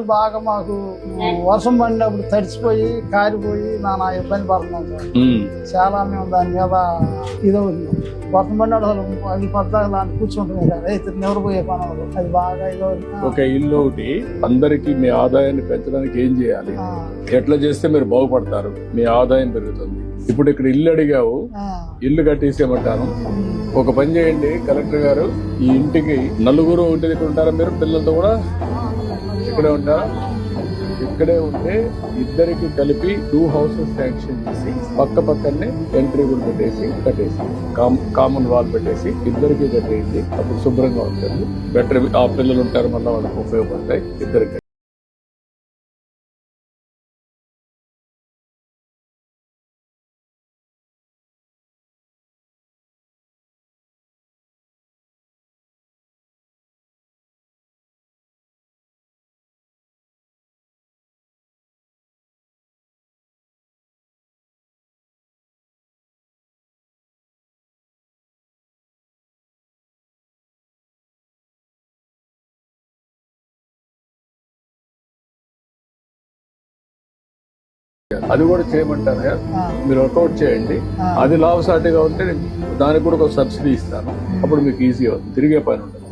ఇల్లు బాగా మాకు వర్షం పడినప్పుడు తడిచిపోయి కారిపోయి నానా ఇబ్బంది పడుతున్నాం సార్. చాలా మేము దాని మీద ఇదవుతున్నాం. వర్షం పడినాడు అసలు అది పద్దాక కూర్చుంటున్నాయి కదా రైతు నివరపోయే పనులు అది బాగా ఇదవుతుంది. ఒక ఇల్లు ఒకటి అందరికి మీ ఆదాయాన్ని పెంచడానికి ఏం చేయాలి, ఎట్లా చేస్తే మీరు బాగుపడతారు, మీ ఆదాయం పెరుగుతుంది. ఇప్పుడు ఇక్కడ ఇల్లు అడిగావు, ఇల్లు కట్టేసేయమంటాను. ఒక పని చేయండి కలెక్టర్ గారు, ఈ ఇంటికి నలుగురు ఒకటి దగ్గర ఉంటారా, మీరు పిల్లలతో కూడా ఇక్కడే ఉంటారా? ఇక్కడే ఉంటే ఇద్దరికి కలిపి 2 హౌసెస్ శాంక్షన్ చేసి పక్క పక్కనే ఎంట్రీ కూడా పెట్టేసి కట్టేసి కామన్ వాల్ పెట్టేసి ఇద్దరికి కట్టేసి అప్పుడు శుభ్రంగా ఉంటుంది. బెటర్ ఆ పిల్లలు ఉంటారు, మళ్ళీ వాళ్ళకి ఉపయోగపడతాయి ఇద్దరికి. అది కూడా చేయమంటారు, మీరు వర్కౌట్ చేయండి. అది లాభసాటిగా ఉంటే దానికి కూడా ఒక సబ్సిడీ ఇస్తాను, అప్పుడు మీకు ఈజీ అవుతుంది, తిరిగే పని ఉంటుంది.